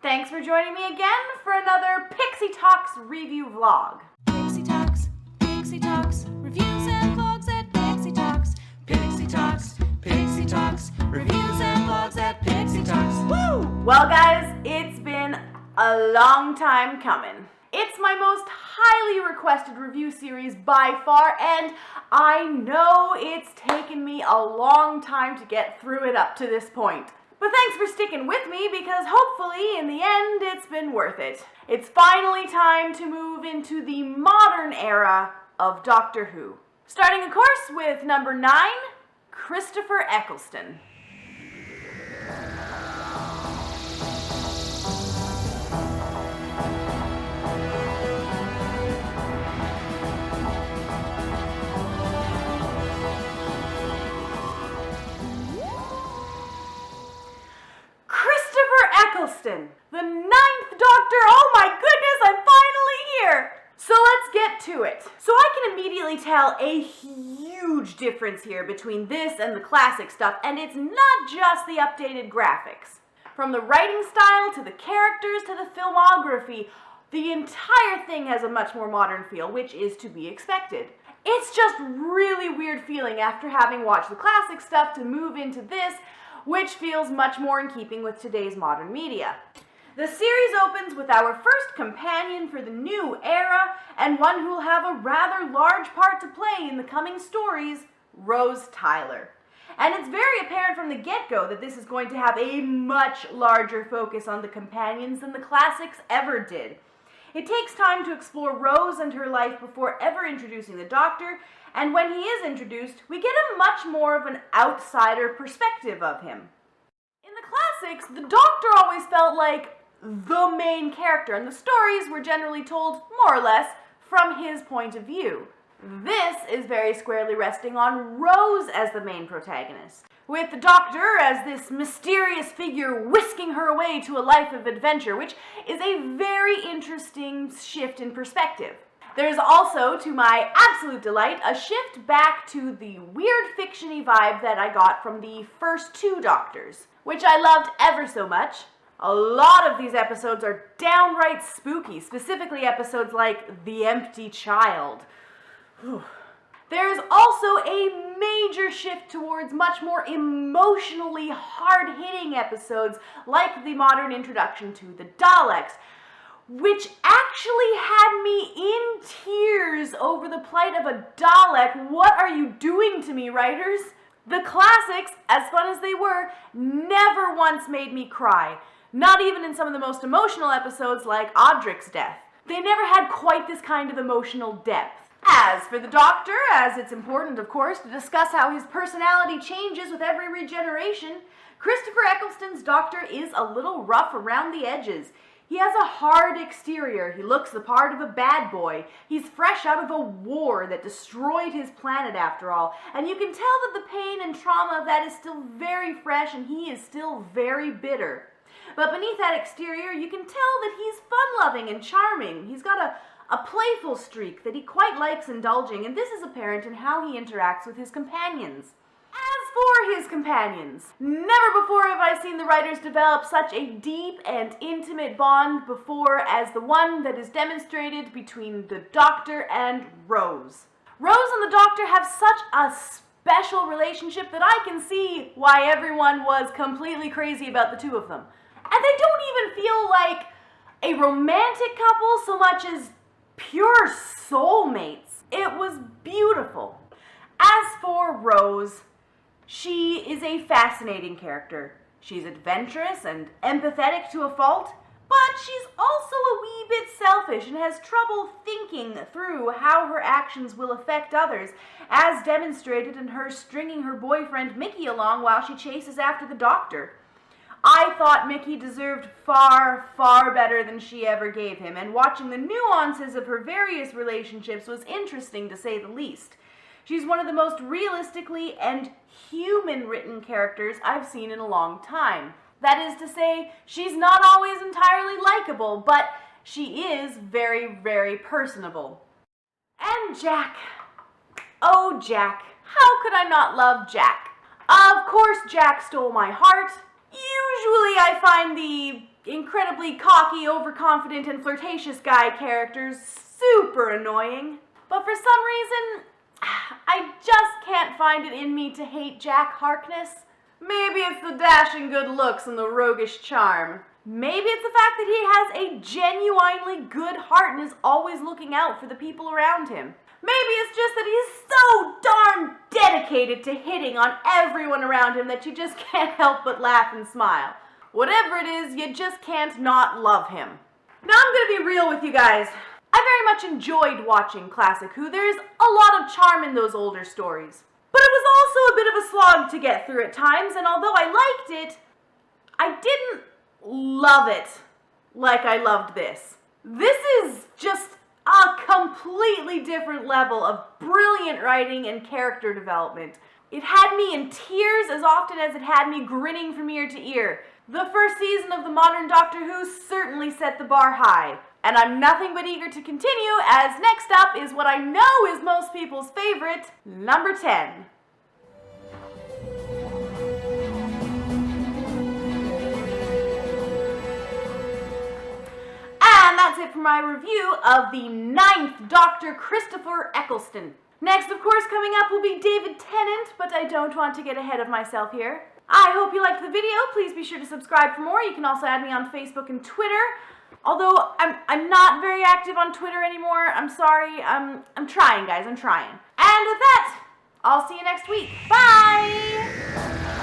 Thanks for joining me again for another Pixie Talks review vlog. Pixie Talks, reviews and vlogs at Pixie Talks. Pixie Talks, reviews and vlogs at Pixie Talks. Woo! Well guys, it's been a long time coming. It's my most highly requested review series by far, and I know it's taken me a long time to get through it up to this point. But thanks for sticking with me, because hopefully in the end it's been worth it. It's finally time to move into the modern era of Doctor Who. Starting of course with number 9, Christopher Eccleston. Eccleston, the 9th Doctor. Oh my goodness, I'm finally here! So let's get to it. So I can immediately tell a huge difference here between this and the classic stuff, and it's not just the updated graphics. From the writing style to the characters to the filmography, the entire thing has a much more modern feel, which is to be expected. It's just really weird feeling after having watched the classic stuff to move into this, which feels much more in keeping with today's modern media. The series opens with our first companion for the new era, and one who will have a rather large part to play in the coming stories, Rose Tyler. And it's very apparent from the get-go that this is going to have a much larger focus on the companions than the classics ever did. It takes time to explore Rose and her life before ever introducing the Doctor, and when he is introduced, we get a much more of an outsider perspective of him. In the classics, the Doctor always felt like the main character, and the stories were generally told, more or less, from his point of view. This is very squarely resting on Rose as the main protagonist, with the Doctor as this mysterious figure whisking her away to a life of adventure, which is a very interesting shift in perspective. There's also, to my absolute delight, a shift back to the weird fiction-y vibe that I got from the first 2 Doctors, which I loved ever so much. A lot of these episodes are downright spooky, specifically episodes like The Empty Child. Whew. There's also a major shift towards much more emotionally hard-hitting episodes like the modern introduction to the Daleks, which actually had me in tears over the plight of a Dalek. What are you doing to me, writers? The classics, as fun as they were, never once made me cry. Not even in some of the most emotional episodes like Audric's death. They never had quite this kind of emotional depth. As for the Doctor, as it's important, of course, to discuss how his personality changes with every regeneration, Christopher Eccleston's Doctor is a little rough around the edges. He has a hard exterior. He looks the part of a bad boy. He's fresh out of a war that destroyed his planet after all. And you can tell that the pain and trauma of that is still very fresh, and he is still very bitter. But beneath that exterior, you can tell that he's fun-loving and charming. He's got a playful streak that he quite likes indulging, and this is apparent in how he interacts with his companions. As for his companions, never before have I seen the writers develop such a deep and intimate bond before as the one that is demonstrated between the Doctor and Rose. Rose and the Doctor have such a special relationship that I can see why everyone was completely crazy about the 2 of them. And they don't even feel like a romantic couple so much as pure soulmates. It was beautiful. As for Rose, she is a fascinating character. She's adventurous and empathetic to a fault, but she's also a wee bit selfish and has trouble thinking through how her actions will affect others, as demonstrated in her stringing her boyfriend Mickey along while she chases after the Doctor. I thought Mickey deserved far, far better than she ever gave him, and watching the nuances of her various relationships was interesting to say the least. She's one of the most realistically and human-written characters I've seen in a long time. That is to say, she's not always entirely likable, but she is very, very personable. And Jack. Oh, Jack. How could I not love Jack? Of course, Jack stole my heart. Usually I find the incredibly cocky, overconfident, and flirtatious guy characters super annoying. But for some reason, I just can't find it in me to hate Jack Harkness. Maybe it's the dashing good looks and the roguish charm. Maybe it's the fact that he has a genuinely good heart and is always looking out for the people around him. Maybe it's just that he's so darn dedicated to hitting on everyone around him that you just can't help but laugh and smile. Whatever it is, you just can't not love him. Now I'm gonna be real with you guys. I very much enjoyed watching Classic Who. There's a lot of charm in those older stories. But it was also a bit of a slog to get through at times, and although I liked it, I didn't love it like I loved this. This is just a completely different level of brilliant writing and character development. It had me in tears as often as it had me grinning from ear to ear. The first season of the modern Doctor Who certainly set the bar high, and I'm nothing but eager to continue, as next up is what I know is most people's favorite, number 10. And that's it for my review of the 9th Doctor, Christopher Eccleston. Next, of course, coming up will be David Tennant, but I don't want to get ahead of myself here. I hope you liked the video. Please be sure to subscribe for more. You can also add me on Facebook and Twitter. Although I'm not very active on Twitter anymore. I'm sorry. I'm trying, guys. I'm trying. And with that, I'll see you next week. Bye!